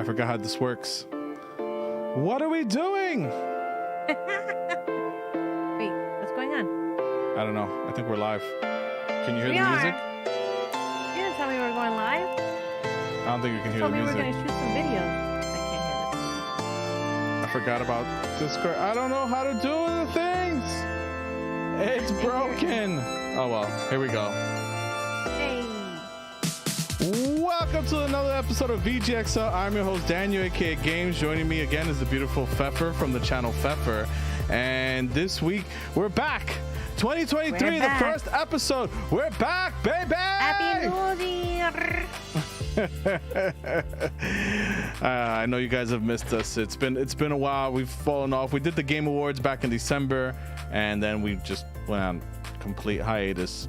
I forgot how this works. What are we doing? Wait, what's going on? I don't know. I think we're live. Can you hear We the are. music? You didn't tell me we were going live. I don't think you can hear Told the me we music. were going to shoot some videos. I can't hear this. I forgot about Discord. I don't know how to do the things. It's broken. Oh well, here we go. Hey. Welcome to another episode of VGXL. I'm your host Daniel, aka Games. Joining me again is the beautiful Fefer from the channel Fefer. And this week we're back. 2023, the first episode. We're back, baby. Happy New Year. I know you guys have missed us. It's been a while. We've fallen off. We did the Game Awards back in December, and then we just went on complete hiatus.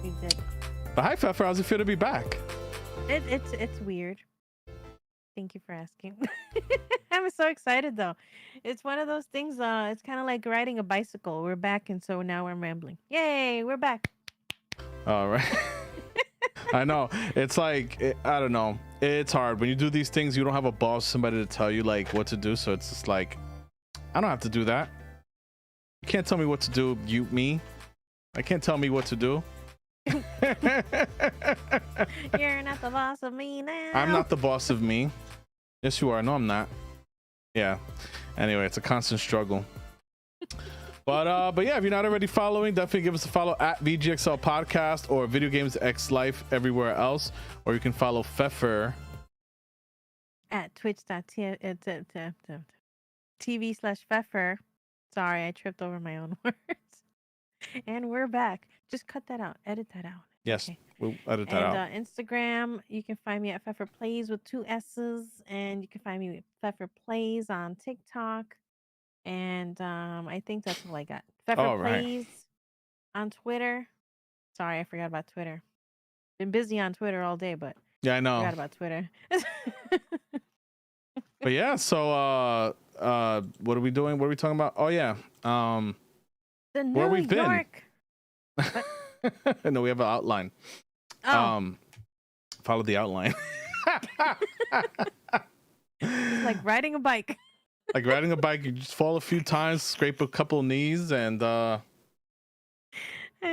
We did. But hi, Fefer. How's it feel to be back? It's weird. Thank you for asking. I'm so excited though. It's one of those things. It's kind of like riding a bicycle. We're back, and so now we're rambling. Yay, we're back. All right. I know. It's like, I don't know. It's hard when you do these things. You don't have a boss, somebody to tell you like what to do. So it's just like, I don't have to do that. You can't tell me what to do. Me. I can't tell me what to do. You're not the boss of me now. I'm not the boss of me. Yes, you are. No, I'm not. Yeah. Anyway, it's a constant struggle. But yeah, if you're not already following, definitely give us a follow at VGXL Podcast or Video Games X Life everywhere else. Or you can follow Fefer at twitch.tv/Fefer. Sorry, I tripped over my own words. And we're back. Just cut that out. Edit that out. Yes, okay. we'll edit that out. Instagram, you can find me at Fefer Plays with 2 S's. And you can find me with Fefer Plays on TikTok. And I think that's all I got. Fefer Plays on Twitter. Sorry, I forgot about Twitter. Been busy on Twitter all day, but yeah, I know. Forgot about Twitter. But yeah, so what are we doing? What are we talking about? Oh yeah. The New where we've York. been. No, we have an outline. Oh. Follow the outline. It's like riding a bike. Like riding a bike, you just fall a few times, scrape a couple knees, and I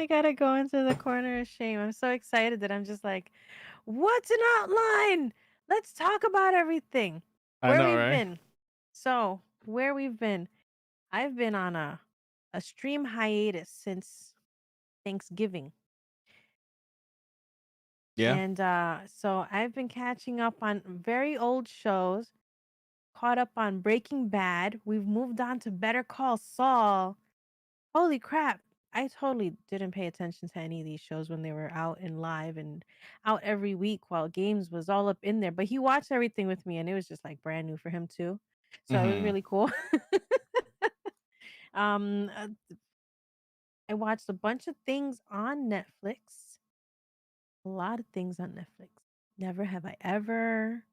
gotta go into the corner of shame. I'm so excited that I'm just like, what's an outline? Let's talk about everything. Where we've been. So where we've been. I've been on a stream hiatus since Thanksgiving. Yeah. And so I've been catching up on very old shows. Caught up on Breaking Bad. We've moved on to Better Call Saul. Holy crap. I totally didn't pay attention to any of these shows when they were out and live and out every week while Games was all up in there. But he watched everything with me and it was just like brand new for him too. So it was really cool. I watched a bunch of things on Netflix. A lot of things on Netflix. Never Have I Ever.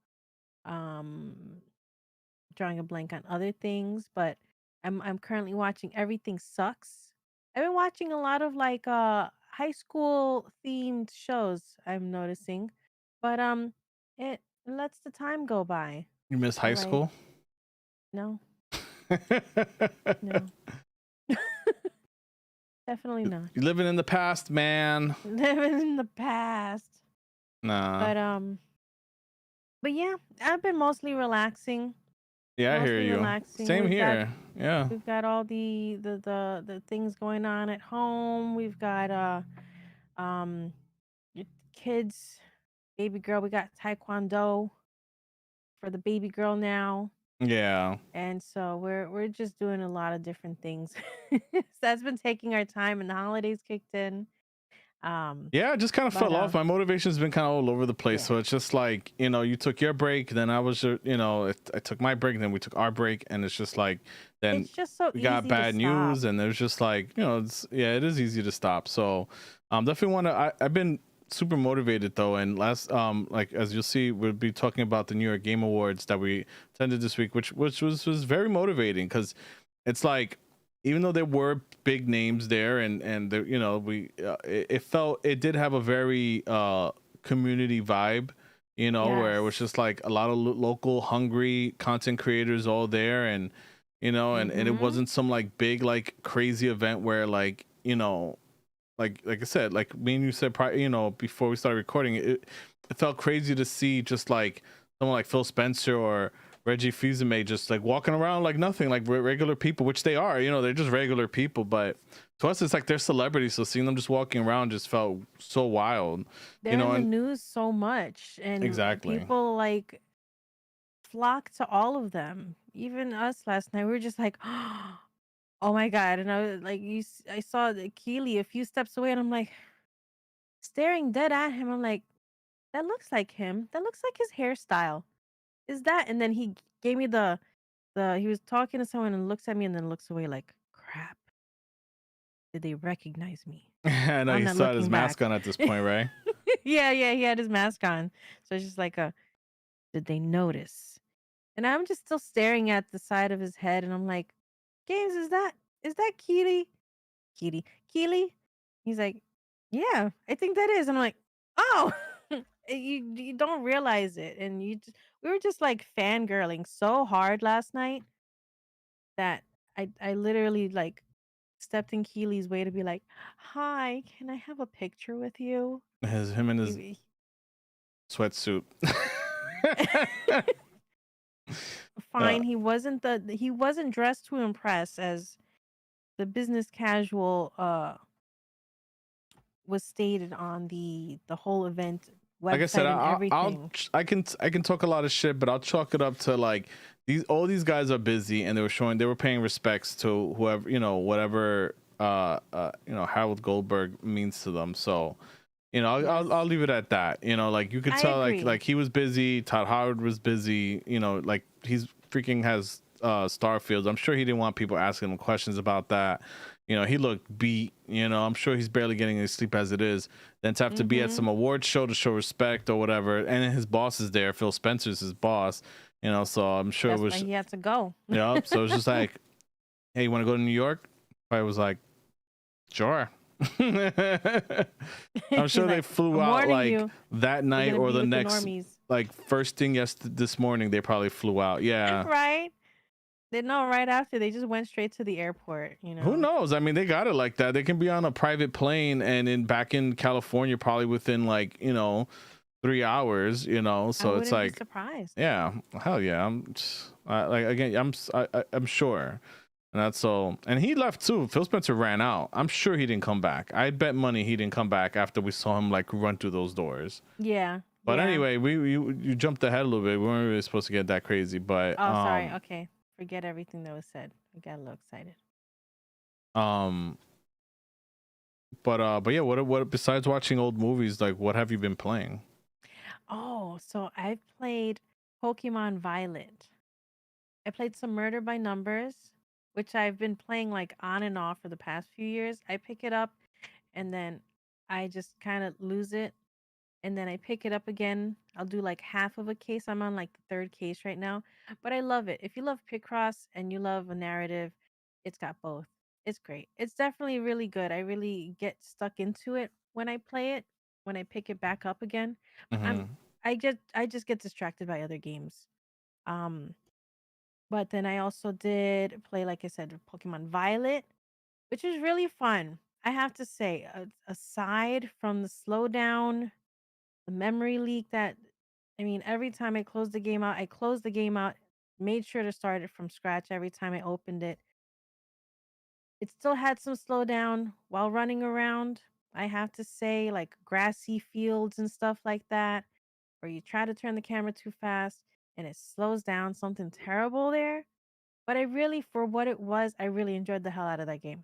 Drawing a blank on other things, but I'm currently watching Everything Sucks. I've been watching a lot of like high school themed shows, I'm noticing. But it lets the time go by. You miss high school? No. No. Definitely not. You're living in the past, man. Living in the past. Nah. But yeah, I've been mostly relaxing. Yeah, I hear you. Relaxing. Same here. Yeah. We've got all the things going on at home. We've got kids, baby girl. We got taekwondo for the baby girl now. Yeah. And so we're just doing a lot of different things. So that's been taking our time, and the holidays kicked in. Yeah, I just kind of fell off. My motivation's been kind of all over the place. Yeah. So it's just like, you took your break, then I was, I took my break, then we took our break, and it's just like, then it's just so we got bad news, and there's just like, it is easy to stop. So definitely I've been super motivated though, and last like as you'll see, we'll be talking about the New York Game Awards that we attended this week, which was very motivating, because it's like, even though there were big names there, and there, it did have a very community vibe you know, where it was Yes. just like a lot of local hungry content creators all there, and you know, and it Mhm. wasn't some like big like crazy event where like, you know, like I said, like me and you said prior, you know, before we started recording, it felt crazy to see just like someone like Phil Spencer or Reggie Fils-Aimé just like walking around like nothing, like regular people, which they are, you know, they're just regular people, but to us it's like they're celebrities. So seeing them just walking around just felt so wild, you They're know. in the And news so much, and exactly. people like flock to all of them. Even us last night, we were just like, "Oh my god!" And I was like, I saw the Keely a few steps away, and I'm like staring dead at him. I'm like, "That looks like him. That looks like his hairstyle. Is that?" And then he gave me the he was talking to someone and looks at me and then looks away like, "Crap! Did they recognize me?" I know I'm he not still had his looking mask back. on at this point, right? Yeah, yeah, he had his mask on, so it's just like a, did they notice? And I'm just still staring at the side of his head, and I'm like, "Games, is that Keely? Keely, Keely?" He's like, "Yeah, I think that is." And I'm like, "Oh." You don't realize it, and we were just like fangirling so hard last night that I literally like stepped in Keely's way to be like, "Hi, can I have a picture with you?" Him in his He- sweatsuit. uh, Fine, he wasn't dressed to impress, as the business casual was stated on the whole event like I said, website and everything. I can talk a lot of shit, but I'll chalk it up to like all these guys are busy, and they were paying respects to whoever, you know, whatever you know, Harold Goldberg means to them. So you know, I'll Yes, leave it at that. You know, like you could I tell agree. like he was busy, Todd Howard was busy, you know, like he's freaking has Starfield. I'm sure he didn't want people asking him questions about that. You know, he looked beat, you know, I'm sure he's barely getting any sleep as it is. Then to have to be at Mhm. some award show to show respect or whatever, and then his boss is there, Phil Spencer's his boss, you know, so I'm sure it That's why was, he had to go. you know, so it's just like, hey, you want to go to New York? I was like, sure. I'm He's sure they like, flew "I'm out warning like you. that You're night going to or be the with the next, normies." like first thing this morning they probably flew out. Yeah. Right? They know right after they just went straight to the airport, Who knows? I mean, they got it like that. They can be on a private plane and in back in California probably within like, you know, 3 hours, you know. I So it's wouldn't be like, surprised. yeah, hell yeah. Like again, I'm sure. And that's so, and he left too. Phil Spencer ran out. I'm sure he didn't come back. I bet money he didn't come back after we saw him like run through those doors. Yeah. But Yeah. anyway, you jumped ahead a little bit. We weren't really supposed to get that crazy, but Oh, sorry. Okay. Forget everything that was said. I got a little excited. um but yeah, what besides watching old movies, like what have you been playing? Oh, so I've played Pokemon Violet. I played some Murder by Numbers, which I've been playing like on and off for the past few years. I pick it up and then I just kind of lose it, and then I pick it up again. I'll do like half of a case. I'm on like the third case right now, but I love it. If you love Picross and you love a narrative, it's got both. It's great. It's definitely really good. I really get stuck into it when I play it, when I pick it back up again. I'm Hmm. I just get distracted by other games. Um but then I also did play, like I said, Pokemon Violet, which was really fun. I have to say, aside from the slowdown, the memory leak that, I mean, every time I closed the game out, made sure to start it from scratch every time I opened it. It still had some slowdown while running around. I have to say, like grassy fields and stuff like that, where you try to turn the camera too fast and it slows down something terrible there. But I really, for what it was, I really enjoyed the hell out of that game.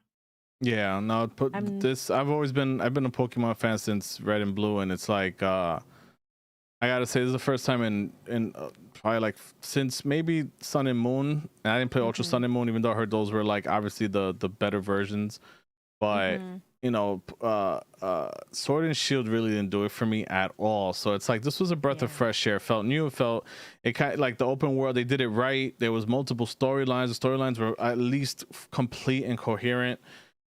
Yeah, no, put I'm this. I've been a Pokemon fan since Red and Blue, and it's like I gotta say, this is the first time in probably like since maybe Sun and Moon. And I didn't play Ultra Sun mhm. and Moon, even though I heard those were like obviously the better versions. But Mhm. you know, Sword and Shield really didn't do it for me at all. So it's like this was a breath of Yeah. fresh air. It felt new. It felt it kind of like the open world. They did it right. There was multiple storylines. The storylines were at least complete and coherent.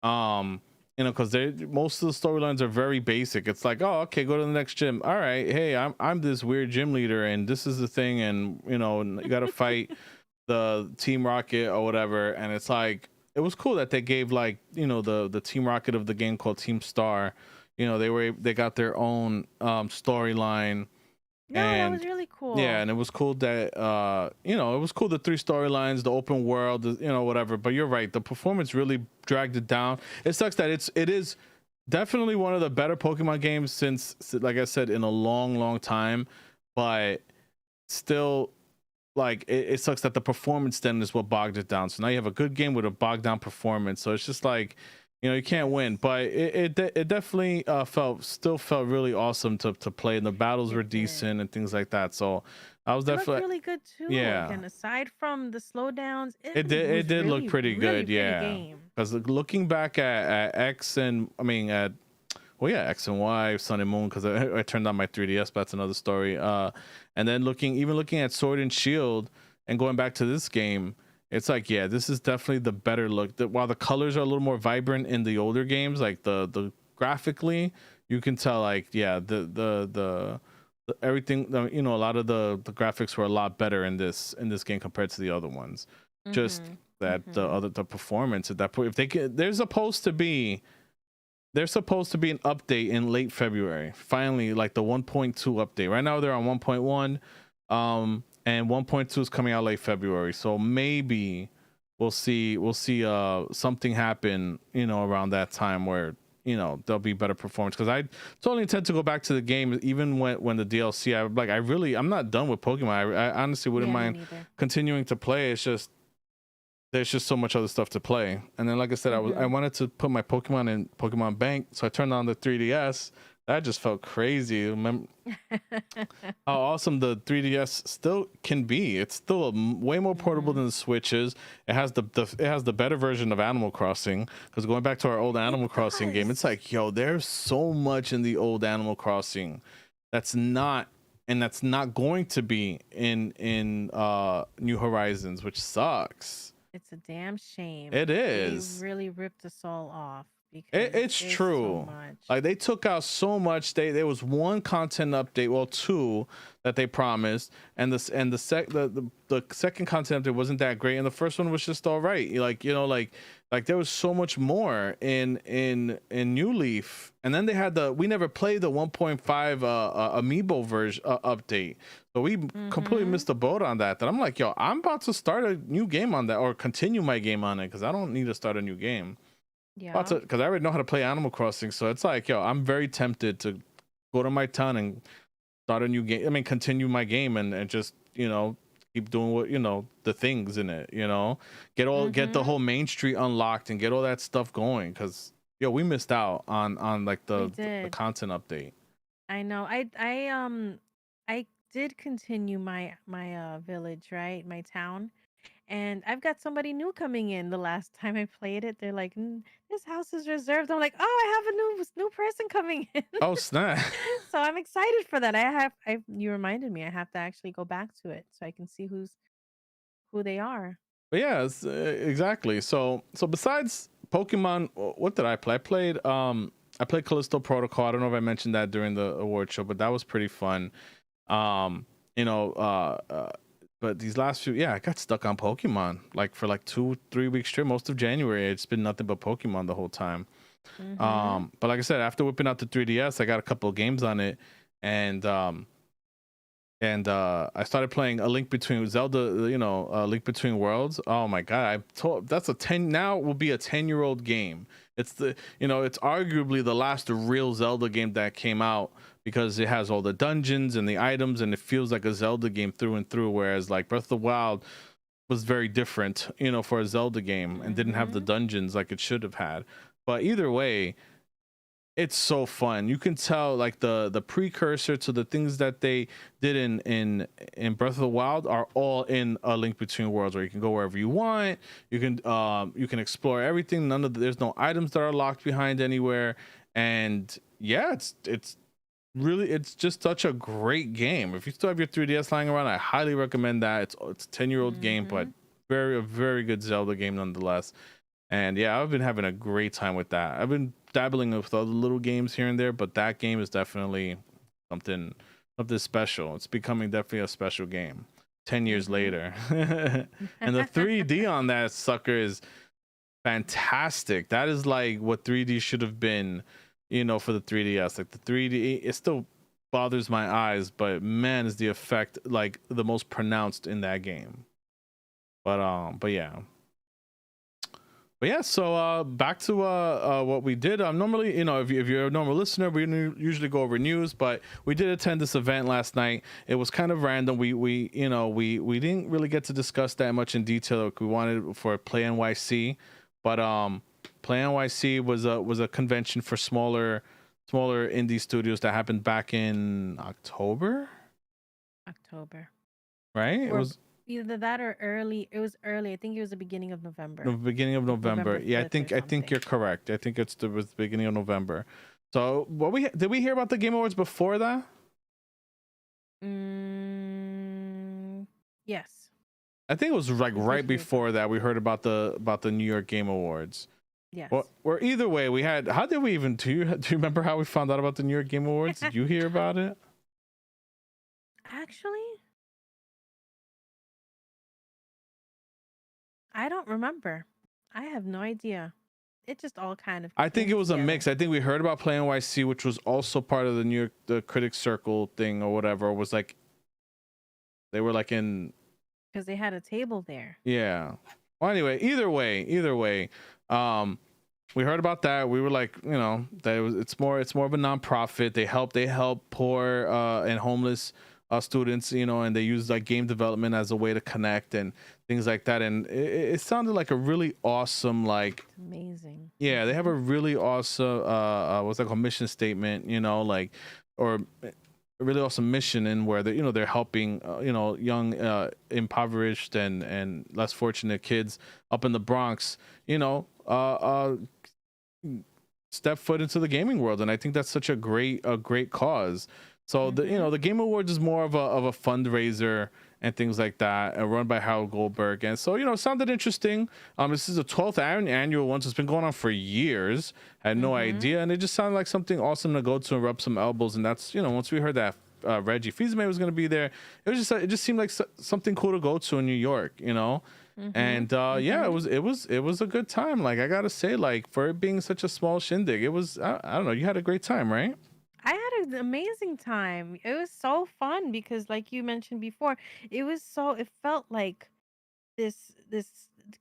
Um, you know, because they most of the storylines are very basic. It's like, oh, okay, go to the next gym. All right, hey, I'm this weird gym leader, and this is the thing, and you know, and you got to fight the Team Rocket or whatever. And it's like, it was cool that they gave, like, you know, the Team Rocket of the game called Team Star. You know, they got their own storyline. No, that was And really yeah, cool. and it was cool that you know, it was cool, the three storylines, the open world, you know, whatever. But you're right, the performance really dragged it down. It sucks that it is definitely one of the better Pokemon games since, like I said, in a long time. But still, like, it sucks that the performance then is what bogged it down. So now you have a good game with a bogged down performance. So it's just like, you know, you can't win. But it definitely still felt really awesome to play, and the battles were It did. decent and things like that. So I was It looked definitely, really good too. yeah, Again, aside from the slowdowns, it was did look pretty really good, pretty yeah. game. Because looking back at X and I mean at, well, yeah, X and Y, Sun and Moon, because I turned on my 3DS, but that's another story. And then looking at Sword and Shield and going back to this game, it's like, yeah, this is definitely the better look. While the colors are a little more vibrant in the older games, like the graphically, you can tell, like, yeah, the everything, you know, a lot of the graphics were a lot better in this game compared to the other ones. Just Mhm. that Mhm. the performance at that point, if they could, there's supposed to be an update in late February. Finally, like the 1.2 update. Right now they're on 1.1, and 1.2 is coming out late February. So maybe we'll see something happen, you know, around that time where, you know, there'll be better performance. Because I totally intend to go back to the game even when the DLC. I'm not done with Pokemon. I honestly wouldn't Yeah, me mind neither. continuing to play. It's just there's just so much other stuff to play. And then, like I said, I Mhm. wanted to put my Pokemon in Pokemon Bank, so I turned on the 3DS. That just felt crazy. Remember how awesome the 3DS still can be. It's still way more portable Mhm. than the Switch is. It has it has the better version of Animal Crossing. Because going back to our old It Animal Crossing game, it's does. like, yo, there's so much in the old Animal Crossing that's not, and that's not going to be in New Horizons, which sucks. It's a damn shame. It They is. really ripped us all off because It's there's so true. much. Like, they took out so much. There was one content update, well, two, that they promised, and the second content update wasn't that great, and the first one was just all right. Like, you know, like there was so much more in New Leaf, and then they had we never played the 1.5 amiibo version update, so we completely Mhm. missed the boat on that. That I'm like, yo, I'm about to start a new game on that, or continue my game on it, because I don't need to start a new game. Lots Yeah. of, because I already know how to play Animal Crossing, so it's like, yo, I'm very tempted to go to my town and start a new game. I mean, continue my game, and just, you know, keep doing what, you know, the things in it. You know, get the Mhm. whole main street unlocked and get all that stuff going. Because, yo, we missed out on like We the did. content update. I know. I did continue my village, right? My town. And I've got somebody new coming in. The last time I played it, they're like, "This house is reserved." I'm like, "Oh, I have a new person coming in." Oh, snap. So I'm excited for that. I you reminded me. I have to actually go back to it so I can see who they are. But yeah, exactly. So besides Pokemon, what did I play? I played Callisto Protocol. I don't know if I mentioned that during the award show, but that was pretty fun. Um, you know, but these last few, yeah, I got stuck on Pokemon like for like 2-3 weeks straight. Most of January, it's been nothing but Pokemon the whole time. Mhm. But like I said, after whipping out the 3DS, I got a couple of games on it, and I started playing A Link Between Zelda, you know, Link Between Worlds. Oh my god, I told that's a 10, now will be a 10-year-old game. It's you know, it's arguably the last real Zelda game that came out, because it has all the dungeons and the items, and it feels like a Zelda game through and through. Whereas like Breath of the Wild was very different, you know, for a Zelda game, and didn't have the Mhm. dungeons like it should have had. But either way, it's so fun. You can tell, like, the precursor to the things that they did in Breath of the Wild are all in A Link Between Worlds, where you can go wherever you want. You can explore everything. There's no items that are locked behind anywhere. And yeah, it's just such a great game. If you still have your 3DS lying around, I highly recommend that. It's a 10-year-old game, but Mhm. a very good Zelda game nonetheless. And yeah, I've been having a great time with that. I've been dabbling with other little games here and there, but that game is definitely something special. It's becoming definitely a special game 10 years Mm-hmm. later. And the 3D on that sucker is fantastic. That is like what 3D should have been, for the 3DS. Like the 3D, it still bothers my eyes, but man, is the effect like the most pronounced in that game. But yeah. But yeah, so back to what we did. Normally, if you're a normal listener, we usually go over news, but we did attend this event last night. It was kind of random. We didn't really get to discuss that much in detail like we wanted for Play NYC, but Play NYC was a convention for smaller indie studios that happened back in October, October. right? It Or was either that or early. It was early. I think it was the beginning of the November. beginning of Like November. November Yeah, 5th or I think you're something. correct. I think it was the beginning of November. So did we hear about the Game Awards before that? Mm, yes. I think it was like We did right hear about before that we heard about the New York Game Awards. Yes. Or either way, we had. How did we even do you remember how we found out about the New York Game Awards? Did you hear about it? Actually, I don't remember. I have no idea. It just all kind of I think came it was a together. mix. I think we heard about Play NYC, which was also part of the New York the Critics Circle thing or whatever. It was like they wwere like in Because they had a table there. yeah. Well, anyway, either way, we heard about that. We were like, that it's more of a nonprofit. They help poor and homeless students, and they use like game development as a way to connect and things like that. And it sounded like a really awesome, like, It's amazing. yeah, they have a really awesome what's like a mission statement, or a really awesome mission in where they're helping young impoverished and less fortunate kids up in the Bronx, step foot into the gaming world, and I think that's such a great cause. So the Game Awards is more of a fundraiser and things like that, and run by Harold Goldberg. And so it sounded interesting. This is the 12th annual one, so it's been going on for years. I had no idea, and it just sounded like something awesome to go to and rub some elbows. And that's once we heard that Reggie Fils-Aimé was going to be there, it just seemed like something cool to go to in New York, And yeah, it was a good time. Like I gotta say, like for it being such a small shindig, it was I don't know. You had a great time, right? I had an amazing time. It was so fun because, like you mentioned before, it felt like this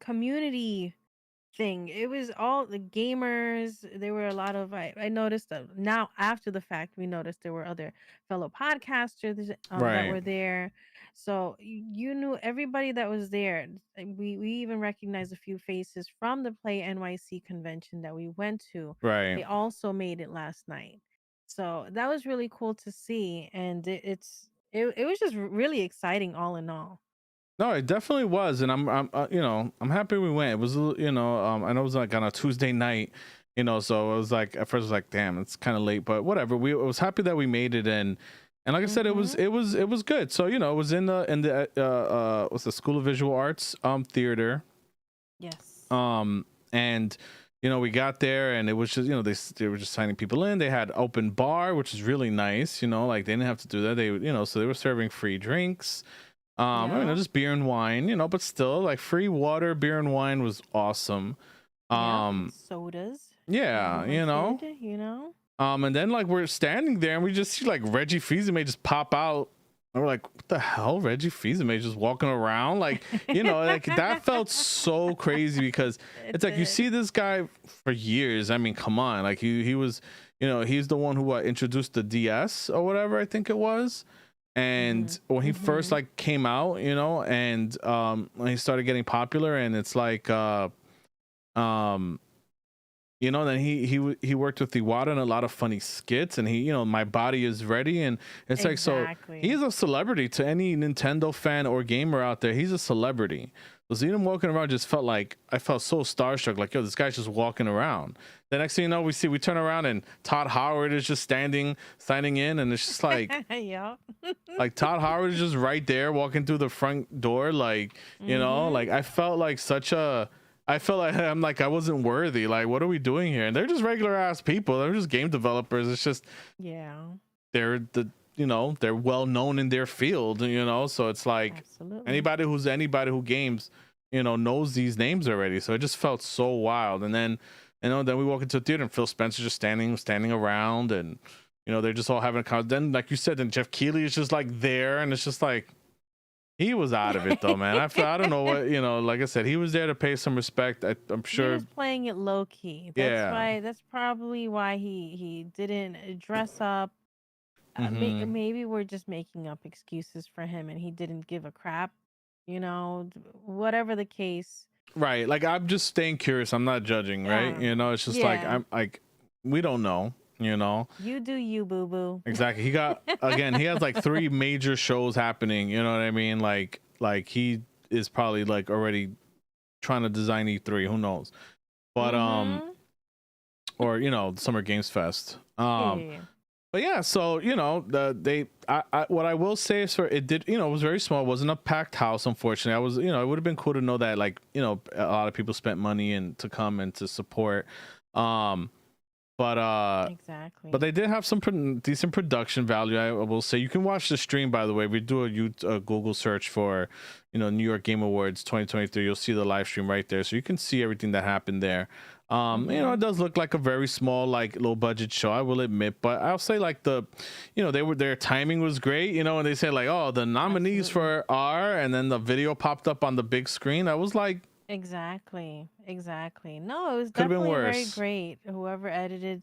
community thing. It was all the gamers. There were a lot of I noticed now after the fact we noticed there were other fellow podcasters that Right, were there. So you knew everybody that was there. We even recognized a few faces from the Play NYC convention that we went to. right. They also made it last night. So that was really cool to see, and it was just really exciting all in all. No, it definitely was, and I'm happy we went. It was I know it was like on a Tuesday night, so it was like at first I was like, damn, it's kind of late, but whatever. I was happy that we made it, and like I said, it was good. So it was in the what's the School of Visual Arts theater, Yes. and we got there and it was just they were just signing people in. They had open bar, which is really nice. Like they didn't have to do that. They so they were serving free drinks. Yeah. Just beer and wine, but still like free water, beer and wine was awesome. Yeah, sodas. Yeah, Unlimited. and then like we're standing there and we just see like Reggie Fils-Aimé just pop out. And we're like, what the hell? Reggie Fils-Aimé just walking around, like, like that felt so crazy because it's like you see this guy for years. I mean, come on, like he was, he's the one who introduced the DS or whatever I think it was. And when he first like came out, and when he started getting popular, and it's like then he worked with Iwata in a lot of funny skits, and he My Body Is Ready, and it's like, so he's a celebrity to any Nintendo fan or gamer out there. He's a celebrity. So seeing him walking around just felt like I felt so starstruck, like, yo, this guy's just walking around. The next thing you know, we turn around and Todd Howard is just signing in, and it's just like yeah. like Todd Howard is just right there walking through the front door, like like I felt like such a I felt like I'm like I wasn't worthy. Like, what are we doing here? And they're just regular ass people. They're just game developers. It's just Yeah, they're the they're well known in their field. So it's like absolutely. anybody who games, knows these names already. So it just felt so wild. And then then we walk into a theater and Phil Spencer just standing around, and they're just all having a conversation. Then, like you said, then Jeff Keighley is just like there, and it's just like. He was out of it though, man. I don't know what Like I said, he was there to pay some respect. I'm He sure. was playing it low key. Yeah. That's probably why he didn't dress up. Hmm. Maybe we're just making up excuses for him, and he didn't give a crap. Whatever the case. Right. Like I'm just staying curious. I'm not judging. Right. Yeah, It's just like yeah. I'm like we don't know. You do you, boo boo. Exactly. He got again. He has like three major shows happening. You know what I mean? Like he is probably like already trying to design E3. Who knows? But Mhm. or Summer Games Fest. Yeah. But yeah, so what I will say is it did it was very small. It wasn't a packed house, unfortunately. I was it would have been cool to know that like a lot of people spent money and to come and to support. Um, but Exactly. they did have some decent production value. I will say you can watch the stream. By the way, we do a Google search for New York Game Awards 2023. You'll see the live stream right there, so you can see everything that happened there. It Mhm. does look like a very small, like low budget show, I will admit, but I'll say like their timing was great, and they said like, oh, the nominees Absolutely. for R, and then the video popped up on the big screen. I was like, Exactly. Exactly. No, it was could have been definitely very worse. great. Whoever edited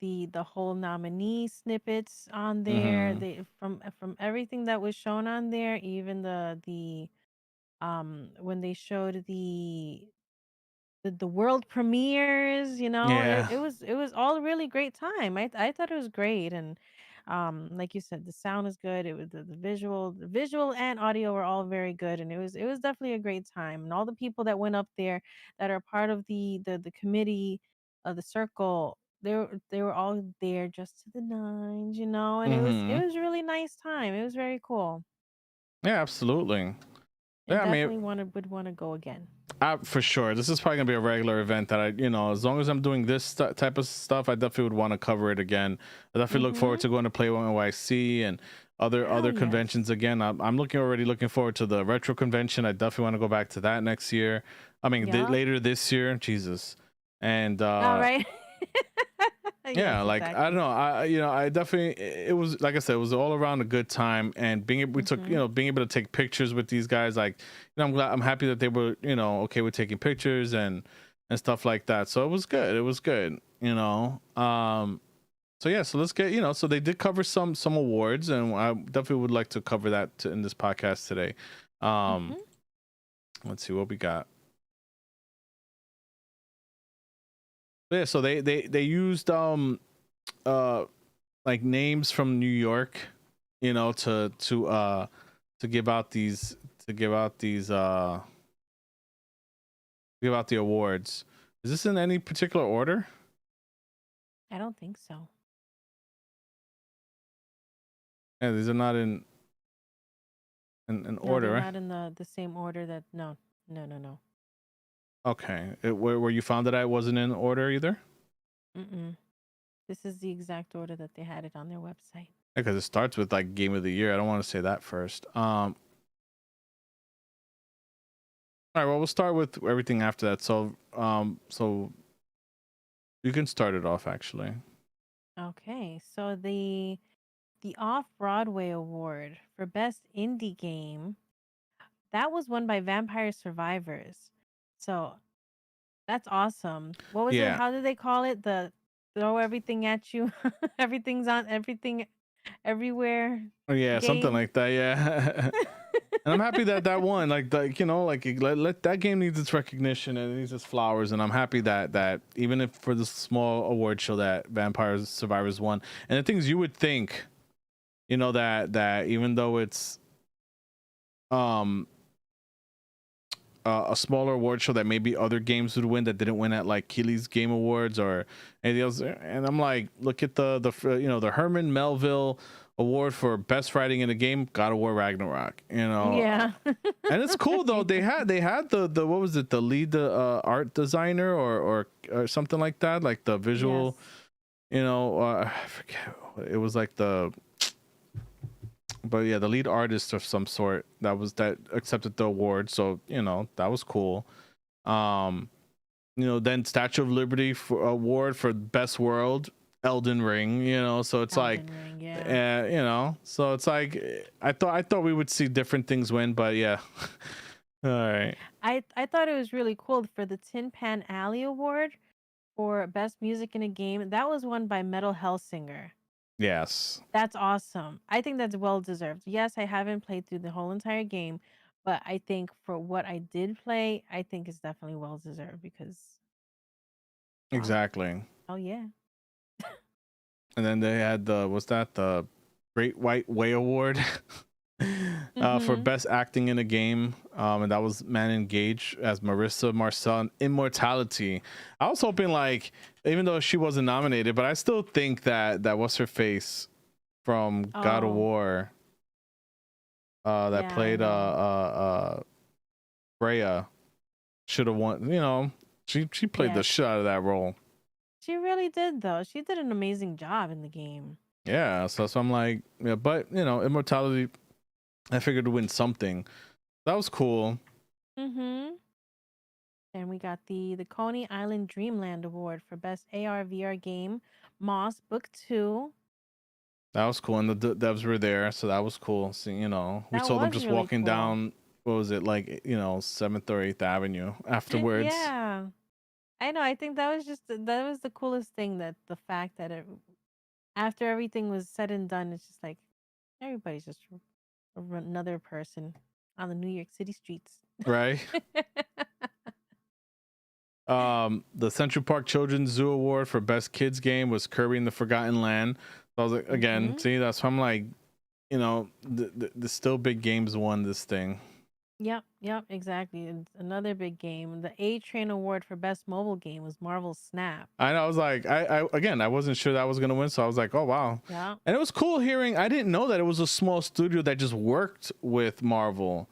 the whole nominee snippets on there, Hmm. they from everything that was shown on there, even the when they showed the world premieres, Yeah. it was all a really great time. I thought it was great. And like you said, the sound is good. It was the visual and audio were all very good, and it was definitely a great time. And all the people that went up there that are part of the committee of the circle, they were all there just to the nines, and it Hmm. was a really nice time. It was very cool. Yeah, absolutely. And Yeah, I mean, definitely would want to go again. for sure. This is probably gonna be a regular event that as long as I'm doing this type of stuff, I definitely would want to cover it again. I definitely look forward Mhm. to going to Play One NYC and other Hell conventions yes. again. I'm already looking forward to the retro convention. I definitely want to go back to that next year. I mean, Yup. later this year, Jesus. And All right. yeah, Yes, like I don't exactly. know, I definitely, it was like I said, it was all around a good time, and we took Mhm. being able to take pictures with these guys, like I'm happy that they were okay with taking pictures and stuff like that. So it was good. So yeah, so let's get so they did cover some awards, and I definitely would like to cover that in this podcast today. um Mhm. let's see what we got. But yeah, so they used uh like names from New York, to give out these to give out the awards. Is this in any particular order? I don't think so. Yeah, these are not in No, order, they're right? not in the same order that no. No, no, no. Okay. Where you found it at wasn't in order either? Mm-mm. This is the exact order that they had it on their website. Because it starts with like game of the year. I don't want to say that first. All right, well we'll start with everything after that. So you can start it off actually. Okay. So the Off-Broadway Award for Best Indie Game, that was won by Vampire Survivors. So, that's awesome. What was it? Yeah. How did they call it? The throw everything at you. Everything's on everything everywhere Yeah, something game. like that. Yeah. And I'm happy that that won. Like let that game needs its recognition and it needs its flowers. And I'm happy that even if for the small award show that Vampire Survivors won. And the things you would think, that even though it's um a smaller award show that maybe other games would win that didn't win at like Keeley's Game Awards or anything else. And I'm like, look at the Herman Melville award for best writing in a game, God of War Ragnarok. Yeah. And it's cool though. They had the what was it, the lead art designer or something like that, like the Yes. visual. I forget. It was like but yeah, the lead artist of some sort that accepted the award. So that was cool. Um, then Statue of Liberty for award for best world, Elden Ring. So it's like, Elden Ring, yeah. so it's like I thought we would see different things win, but yeah. All right. I thought it was really cool for the Tin Pan Alley Award for best music in a game. That was won by Metal Hellsinger. Yes. That's awesome. I think that's well deserved. Yes, I haven't played through the whole entire game, but I think for what I did play, I think it's definitely well deserved because wow. Exactly. Oh yeah. And then they had the Great White Way Award for Mhm. best acting in a game, and that was Manon Gage as Marissa Marcel in Immortality. I was hoping, like, even though she wasn't nominated, but I still think that what's her face from God of Oh, War that yeah, I played know. Freya should have won. She played the Yes. shit out of that role. She really did though. She did an amazing job in the game. Yeah, so I'm like, yeah, but Immortality, I figured to win something. That was cool. Mhm. And we got the Coney Island Dreamland Award for best AR VR game, Moss Book 2. That was cool, and the devs were there, so that was cool. So, we That saw them was just really walking cool. down. What was it like? 7th or 8th Avenue afterwards, Yeah. I know. I think that was that was the coolest thing, that the fact that after everything was said and done, it's just like everybody's just another person on the New York City streets. right? The Central Park Children's Zoo Award for best kids game was Kirby and the Forgotten Land. So I was like, again, Mhm. see, that's why I'm like, the still big games won this thing. Yep, exactly. And another big game. The A Train Award for best mobile game was Marvel Snap. And I was like, I wasn't sure that was gonna win, so I was like, oh wow. Yeah. And it was cool hearing. I didn't know that it was a small studio that just worked with Marvel.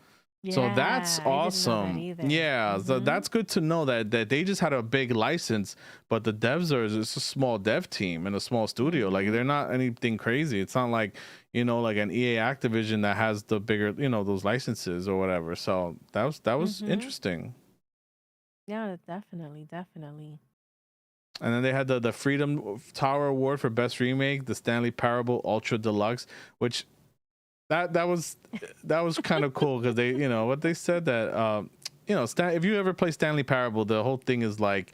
So that's Yeah, I didn't know that awesome. either. Yeah, so Mhm. that's good to know that they just had a big license, but the devs it's a small dev team and a small studio. Like Mhm. they're not anything crazy. It's not like like an EA Activision that has the bigger those licenses or whatever. So that was Mhm. interesting. Yeah, definitely. And then they had the Freedom Tower Award for best remake, the Stanley Parable Ultra Deluxe, which that was kind of cool because they what they said that if you ever play Stanley Parable, the whole thing is like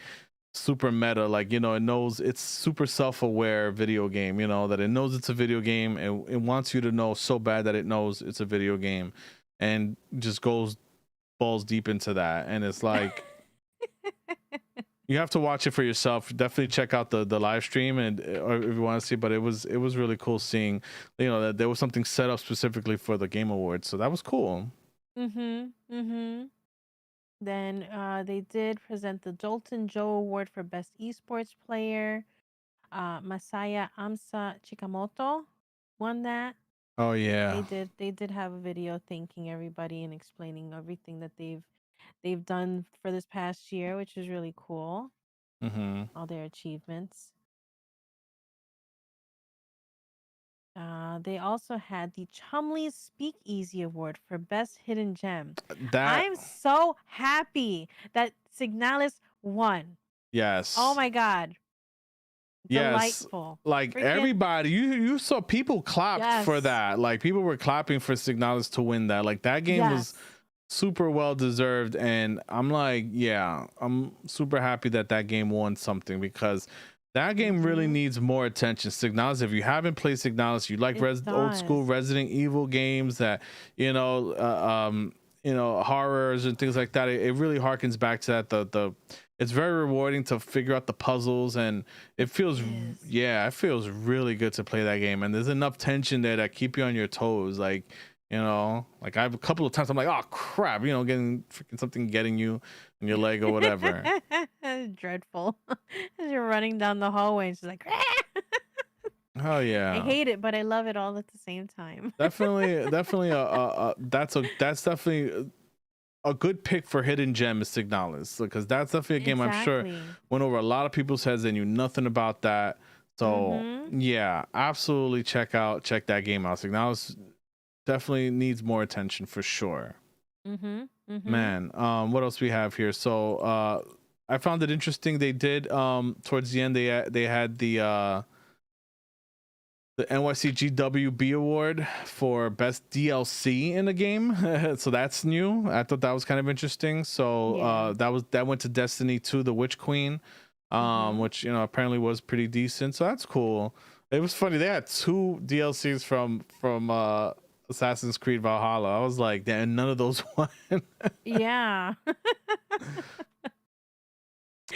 super meta, like it knows it's super self-aware video game, that it knows it's a video game and it wants you to know so bad that it knows it's a video game and just goes balls deep into that. And it's like you have to watch it for yourself. Definitely check out the live stream and or if you want to see. But it was really cool seeing, that there was something set up specifically for the Game Awards. So that was cool. Mhm. Then they did present the Jolton Joe Award for best esports player. Masaya Amsa Chikamoto won that. Oh They yeah. did they did have a video thanking everybody and explaining everything that they've done for this past year, which is really cool. Mm-hmm. All their achievements. They also had the Chumley Speakeasy Award for Best Hidden Gem. That I'm so happy that Signalis won. Oh yes. my god. Yes, Delightful. like Freaking everybody, you saw people clapped for yes. that. Like people were clapping for Signalis to win that. Like that game was Yes. super well deserved, and I'm like, yeah, I'm super happy that game won something because that game really Mhm. needs more attention. Signalis, if you haven't played Signalis, you like It old school does. Resident Evil games that horrors and things like that. It really harkens back to that. The it's very rewarding to figure out the puzzles and it It feels is. yeah, it feels really good to play that game and there's enough tension there that keep you on your toes. Like like I have a couple of times I'm like, oh crap, getting freaking something getting you in your leg or whatever. Dreadful. As you're running down the hallway, and she's like, Oh I yeah. hate it, but I love it all at the same time. Definitely that's definitely a good pick for hidden gem is Signalis, because that's definitely a game I'm sure Exactly. went over a lot of people's heads. They knew nothing about that. So Mhm. yeah, absolutely check that game out. Signalis definitely needs more attention for sure. Mhm. Mhm. Man, what else we have here? So I found it interesting. They did towards the end they had the NYCGWB award for best DLC in a game. So that's new. I thought that was kind of interesting. So Yeah. that went to Destiny 2, the Witch Queen, Mhm. which apparently was pretty decent. So that's cool. It was funny. They had two DLCs from Assassin's Creed Valhalla. I was like, damn, none of those won. Yeah.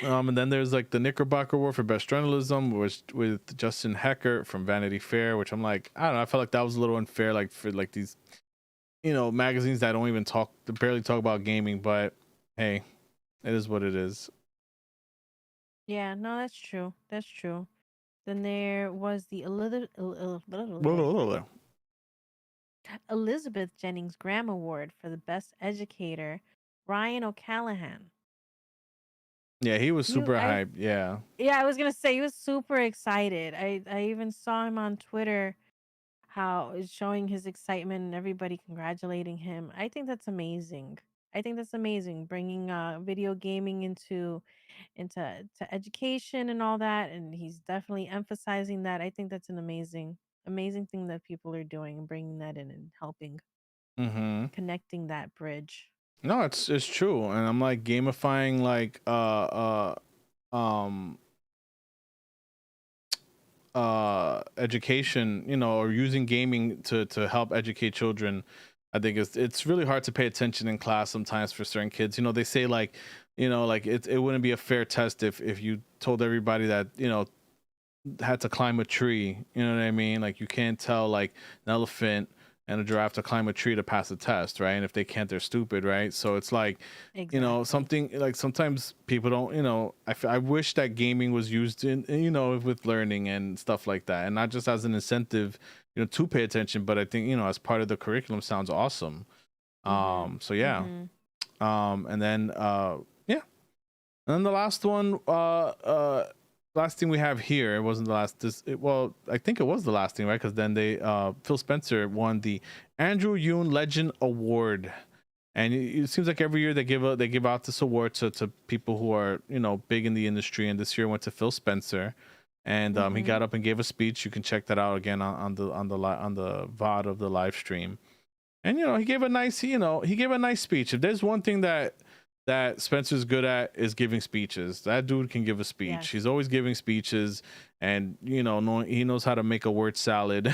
And then there's like the Knickerbocker Award for Best Journalism, which with Justin Hecker from Vanity Fair, which I'm like, I don't know, I felt like that was a little unfair, like for like these, magazines that don't even barely talk about gaming, but hey, it is what it is. Yeah, no, that's true. That's true. Then there was the Elizabeth Jennings Graham Award for the Best Educator, Ryan O'Callahan. Yeah, he was You super I hyped. Yeah. Yeah, I was going to say he was super excited. I even saw him on Twitter how is showing his excitement and everybody congratulating him. I think that's amazing. I think that's amazing bringing video gaming into education and all that, and he's definitely emphasizing that. I think that's an amazing thing that people are doing and bringing that in and helping Mm-hmm. connecting that bridge. No, it's true, and I'm like gamifying like um education, or using gaming to help educate children. I think it's really hard to pay attention in class sometimes for certain kids. They say like, like it wouldn't be a fair test if you told everybody that had to climb a tree. You know what I mean? Like you can't tell like an elephant and a giraffe to climb a tree to pass a test, right? And if they can't, they're stupid, right? So it's like, Exactly. something like sometimes people don't, I wish that gaming was used in, with learning and stuff like that, and not just as an incentive, to pay attention, but I think, as part of the curriculum sounds awesome. Mhm. So yeah. Mhm. And then yeah, and then the last one, last thing we have here, it wasn't the last. Well, I think it was the last thing, right? Because then Phil Spencer won the Andrew Yoon Legend Award, and it seems like every year they give out this award to people who are big in the industry. And this year went to Phil Spencer, and he got Mhm. up and gave a speech. You can check that out again on the VOD of the live stream. And he gave a nice speech. If there's one thing that Spencer's good at, is giving speeches. That dude can give a speech. Yes. He's always giving speeches, and he knows how to make a word salad.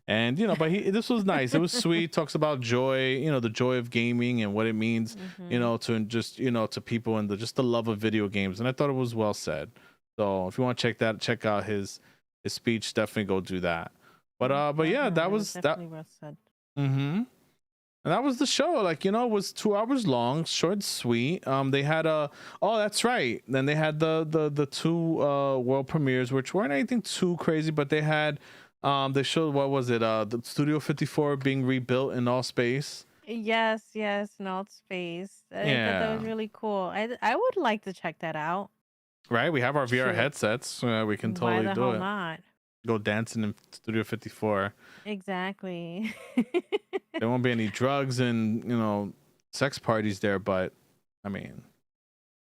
And but this was nice. It was sweet. Talks about joy, the joy of gaming and what it means, Mhm. to just to people, and just the love of video games. And I thought it was well said. So if you want to check out his speech, definitely go do that. But yeah, that Definitely. It was was that. definitely well said. Mm-hmm. And that was the show. Like, it was 2 hours long, short and sweet. They had oh, that's right. Then they had the two world premieres, which weren't anything too crazy, but they had they showed, what was it? The Studio 54 being rebuilt in all space. Yes, yes, Null Space. I thought that was Yeah. really cool. I would like to check that out. Right? We have our VR Shoot. headsets. We can Why totally the do hell it. not? Go dancing in Studio 54. Exactly. There won't be any drugs and, sex parties there, but I mean,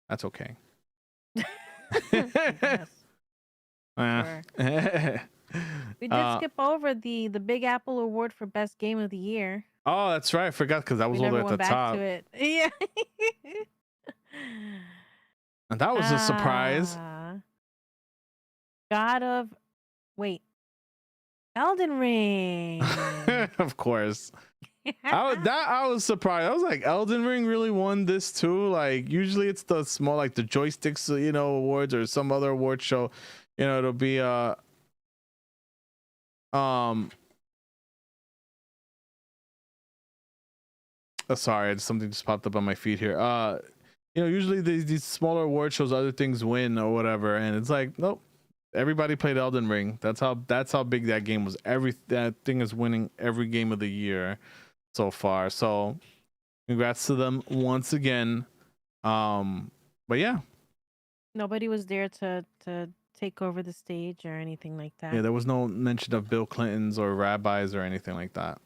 that's okay. I guess. Uh, Sure. uh, We did skip over the Big Apple Award for Best Game of the Year. oh, that's right. I forgot, because that We was all the way never at the went back to top. it. Yeah. And that was a surprise. Ah, God of wait, Elden Ring. Of course. I was surprised. I was like, Elden Ring really won this too. Like usually it's the small, like the joysticks, awards, or some other award show. It'll be um sorry, something just popped up on my feed here. Usually these smaller award shows, other things win or whatever, and it's like, nope. Everybody played Elden Ring. That's how big that game was. That thing is winning every game of the year so far. So congrats to them once again. But yeah, Nobody was there to take over the stage or anything like yeah, that. there was no mention of Bill Clintons or rabbis or anything like that.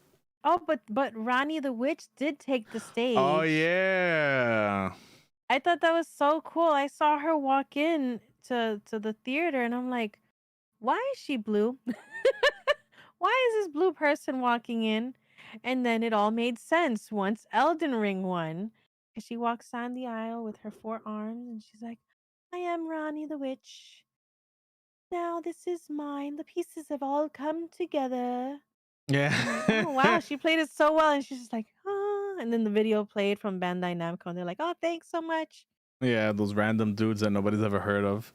Oh, but Ronnie the Witch did take the Oh stage. yeah. I thought that was so cool. I saw her walk in to the theater and I'm like, why is she blue? Why is this blue person walking in? And then it all made sense once Elden Ring won. 'Cause she walks down the aisle with her four arms and she's like, I am Ronnie the Witch. Now this is mine. The pieces have all come together. Yeah. I'm like, oh wow, she played it so well. And she's just like, ah. And then the video played from Bandai Namco and they're like, oh, thanks so much. Yeah, those random dudes that nobody's ever heard of.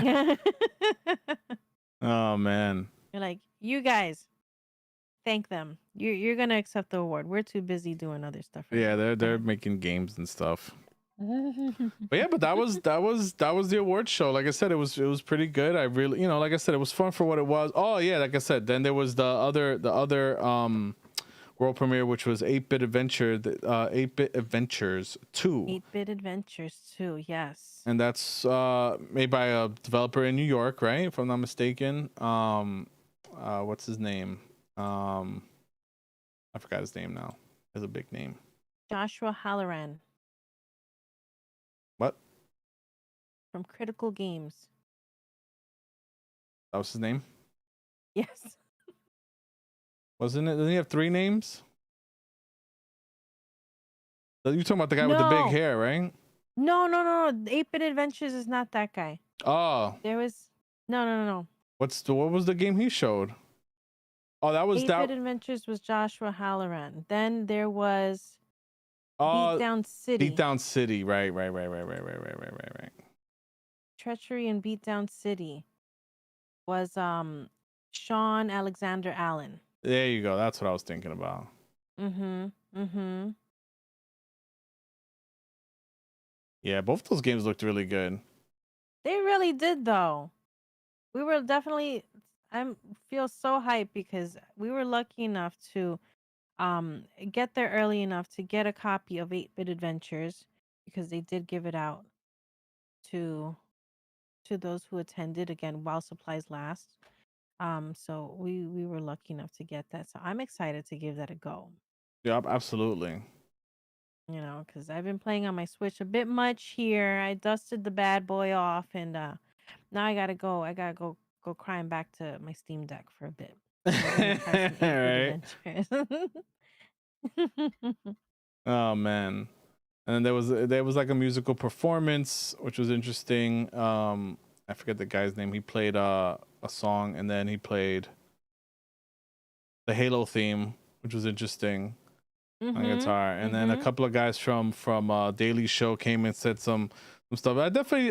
You're Oh man. like, you guys, thank them. You're gonna accept the award. We're too busy doing other stuff right Yeah, now. they're making games and stuff. But yeah, but that was the award show. Like I said, it was pretty good. I really, like I said, it was fun for what it was. Oh yeah, like I said, then there was the other world premiere, which was 8-Bit Adventure, 8-Bit Adventures 2. 8-Bit Adventures too, yes. And that's made by a developer in New York, right? If I'm not mistaken. What's his name? I forgot his name now. He has a big name. Joshua Halloran What? from Critical Games. That was his name? Yes. Wasn't it? Doesn't he have 3 names? You're talking about the guy with the big No. hair, right? No. 8-Bit Adventures is not that guy. Oh, There was no. what was the game he showed? Oh, that was 8-Bit that. Adventures was Joshua Halloran. Then there was Uh, Beatdown City. Beatdown City. Right. Treachery and Beatdown City was Sean Alexander Allen. There you go. That's what I was thinking about. Mm-hmm. Yeah, both those games looked really good. They really did though. We were definitely I feel so hyped because we were lucky enough to get there early enough to get a copy of 8-Bit Adventures because they did give it out to those who attended again while supplies last. So we were lucky enough to get that. So I'm excited to give that a go. Yep, absolutely. Because I've been playing on my Switch a bit much here. I dusted the bad boy off, and now I gotta go. I gotta go crying back to my Steam Deck for a bit. So we're gonna try some 8-Bit Right. Adventures. Oh man. And then there was like a musical performance, which was interesting. I forget the guy's name. He played a song, and then he played the Halo theme, which was interesting on guitar. And then a couple of guys from Daily Show came and said some stuff. I definitely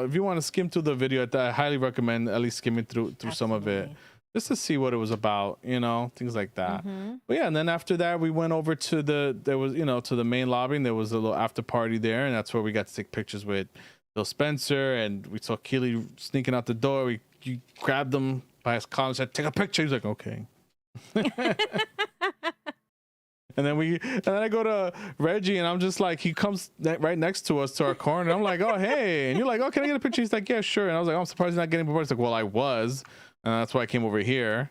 if you want to skim through the video, I highly recommend at least skimming through some of it, just to see what it was about, things like that. But yeah, and then after that we went over to the main lobby, and there was a little after party there, and that's where we got to take pictures with Bill Spencer, and we saw Keely sneaking out the door. You grabbed him by his collar and said, "Take a picture." He's like, "Okay." And then I go to Reggie, and I'm just like, he comes right next to us to our corner. And I'm like, "Oh, hey." And you're like, "Oh, can I get a picture?" He's like, "Yeah, sure." And I was like, "Oh, I'm surprised he's not getting before." He's like, "Well, I was. And that's why I came over here."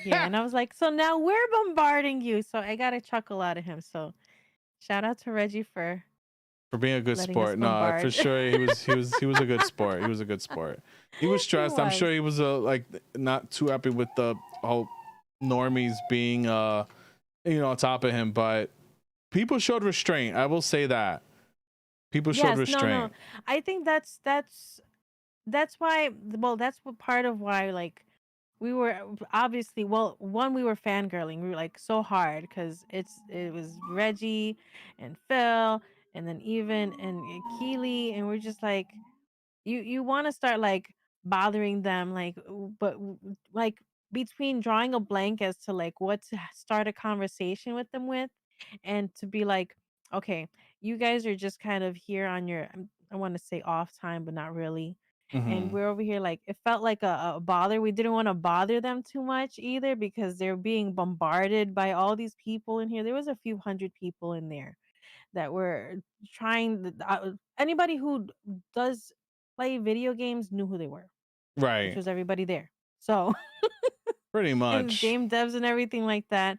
Yeah, and I was like, so now we're bombarding you. So I got a chuckle out of him. So shout out to Reggie for For being a good letting us sport. No, for bombard. sure he was a good sport. He was a good sport. He was He stressed. I'm sure was. he was like not too happy with the whole normies being on top of him, but people showed restraint. I will say that. People showed Yes, no. restraint. I think that's why, well, that's what part of why, like, we were obviously, well, one, we were fangirling. We were like so hard because it was Reggie and Phil and then even and Keely, and we're just like, you want to start like bothering them, like, like between drawing a blank as to like what to start a conversation with them with, and to be like, okay, you guys are just kind of here on your, I want to say off time, but not really. And Hmm. we're over here like it felt like a bother. We didn't want to bother them too much either because they're being bombarded by all these people in here. There was a few hundred people in there that were trying. Anybody who does play video games knew who they were, which Right. was everybody there. So Pretty and much. game devs and everything like that.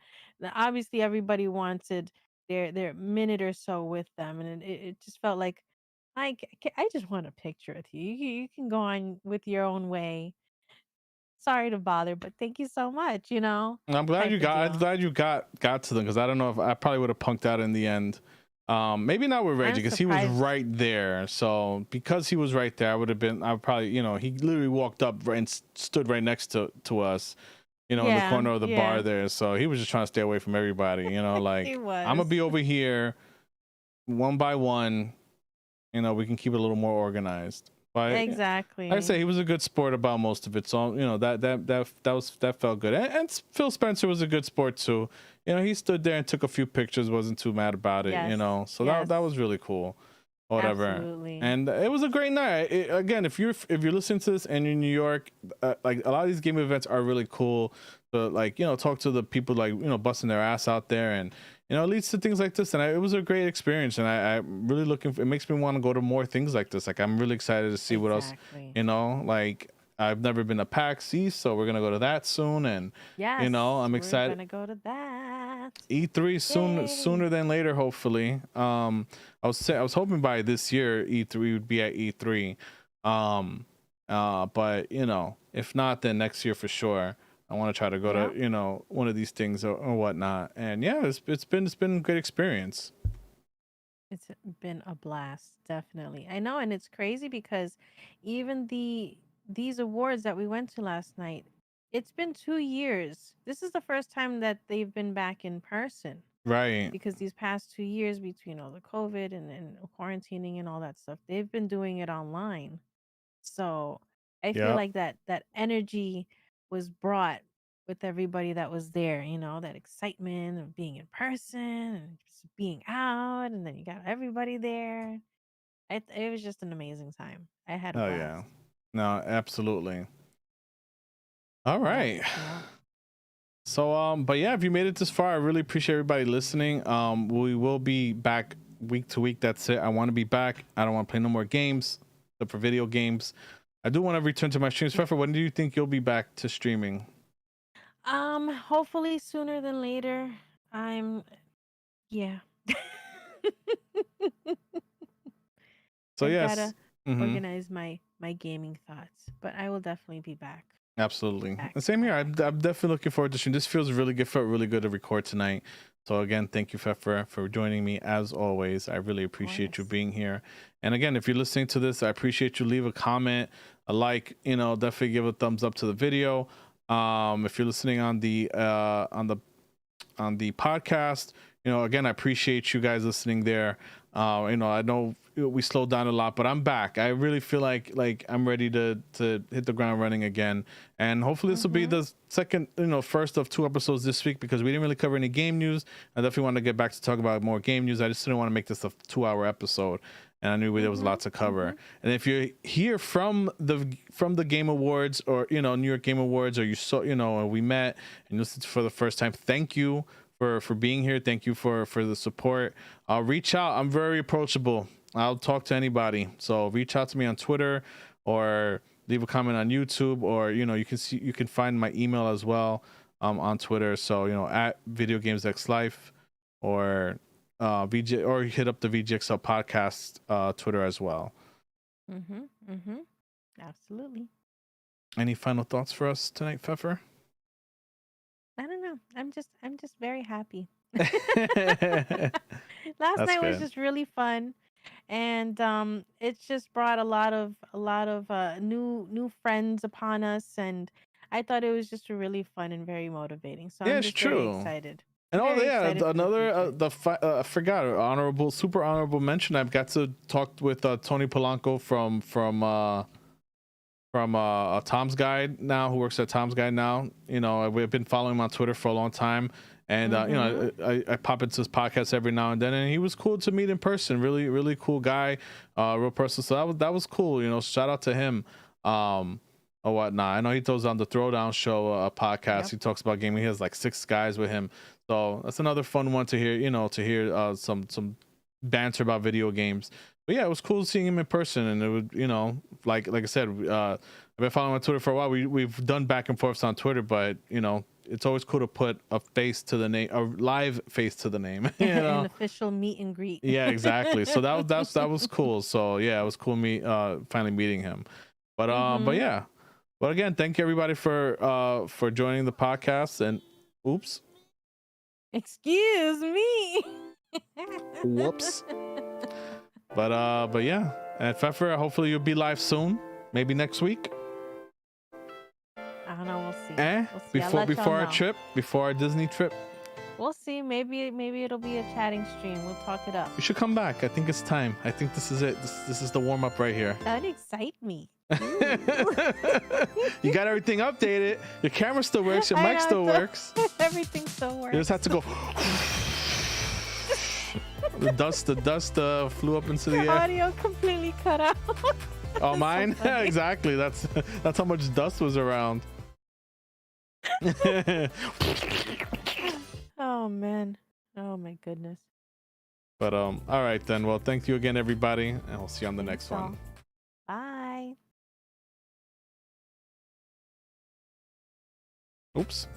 Obviously, everybody wanted their minute or so with them, and it just felt like I just want a picture with you. You can go on with your own way. Sorry to bother, but thank you so much. I'm glad Type you of got. I'm deal. glad you got to them because I don't know if I probably would have punked out in the end. Maybe not with Reggie I'm because he was surprised. right there. So because he was right there, I would have been. I would probably, he literally walked up right and stood right next to us, in the Yeah, corner of the bar yeah, there. So he was just trying to stay away from everybody. he Like I'm gonna was be over here one by one. We can keep it a little more organized. But yeah, like I say, exactly. he was a good sport about most of it. So that felt good. And Phil Spencer was a good sport too. He stood there and took a few pictures. Wasn't too mad about it. Yes, So that yes, that was really cool. Whatever. absolutely. And it was a great night. Again, if you're listening to this and you're in New York, like a lot of these game events are really cool. But like talk to the people like busting their ass out there, and it leads to things like this. And it was a great experience, and I'm really looking. It makes me want to go to more things like this. Like I'm really excited to see what else. Exactly. Like I've never been to PAX East, so we're gonna go to that soon. And Yes, I'm we're excited. gonna go to that. E3 Yay! sooner than later, hopefully. I was hoping by this year E3 would be at E3. But if not, then next year for sure. I want to try to go Yeah. to one of these things or whatnot. And yeah, it's been a good experience. It's been a blast, definitely. I know, and it's crazy because even these awards that we went to last night, it's been 2 years. This is the first time that they've been back in person Right. because these past 2 years between all the COVID and quarantining and all that stuff, they've been doing it online. So I feel Yeah. like that energy was brought with everybody that was there, that excitement of being in person and just being out, and then you got everybody there. It was just an amazing time. I had a Oh yeah. blast. No, absolutely. All Yep, right. yep. So but yeah, if you made it this far, I really appreciate everybody listening. We will be back week to week. That's it. I want to be back. I don't want to play no more games except for video games. I do want to return to my streams. Pfeffer, when do you think you'll be back to streaming? Hopefully sooner than later. I'm yeah. So I've yes. gotta Mm-hmm. organize my gaming thoughts, but I will definitely be back. Absolutely. Back, And same here. back, I'm, back, I'm back. definitely looking forward to stream. This feels really good. Felt really good to record tonight. So again, thank you, Pfeffer, for joining me as always. I really Of appreciate you course. being here. And again, if you're listening to this, I appreciate you. Leave a comment, a like. Definitely give a thumbs up to the video. If you're listening on the podcast, again, I appreciate you guys listening there. I know we slowed down a lot, but I'm back. I really feel like I'm ready to hit the ground running again. And hopefully this will be Mhm. the second, first of 2 episodes this week because we didn't really cover any game news. I definitely want to get back to talk about more game news. I just didn't want to make this a 2-hour episode, and I knew there was a lot Mhm. to cover. Mhm. And if you're here from the Game Awards or New York Game Awards, or you saw and we met and you listened for the first time, thank you for being here. Thank you for the support. Reach out. I'm very approachable. I'll talk to anybody. So reach out to me on Twitter or leave a comment on YouTube, or you can find my email as well on Twitter. So at Video Games X Life or VJ, or hit up the VGXL podcast Twitter as well. Mhm. Mhm. Absolutely. Any final thoughts for us tonight, Pfeffer? I don't know. I'm just very happy. Last That's night was good. just really fun, and it's just brought a lot of new friends upon us, and I thought it was just really fun and very motivating. So Yeah, I'm it's just very true. excited. And Very yeah, excited for the another future. I forgot super honorable mention. I've got to talk with Tony Polanco from Tom's Guide now, who works at Tom's Guide now. We've been following him on Twitter for a long time, And you know, I pop into his podcast every now and then, and he was cool to meet in person. Really cool guy, real person. So that was cool. You know, shout out to him. Or whatnot. I know he throws on the Throwdown Show podcast. Yep. He talks about gaming. He has like 6 guys with him, so that's another fun one to hear. You know, to hear some banter about video games. But yeah, it was cool seeing him in person, and it would, you know, like I said, I've been following on Twitter for a while. We've done back and forths on Twitter, but you know, it's always cool to put a face to the name, a live face to the name. You know? An official meet and greet. Yeah, exactly. So that was cool. So yeah, it was cool finally meeting him. But yeah. But again, thank you everybody for joining the podcast. And oops. Excuse me. Whoops. But yeah. And Fefer, hopefully you'll be live soon. Maybe next week. I don't know. We'll see. Before our trip, before our Disney trip. We'll see. Maybe it'll be a chatting stream. We'll talk it up. You should come back. I think it's time. I think this is it. This is the warm up right here. That would excite me. You got everything updated. Your camera still works. Your mic still works. Everything still works. You just have to go. The dust flew up into the air. Audio completely cut out. Oh, mine? So Yeah, exactly. That's how much dust was around. Oh man. Oh my goodness. But all right then. Well, thank you again, everybody, and we'll see you on the next all. one. Bye. Oops.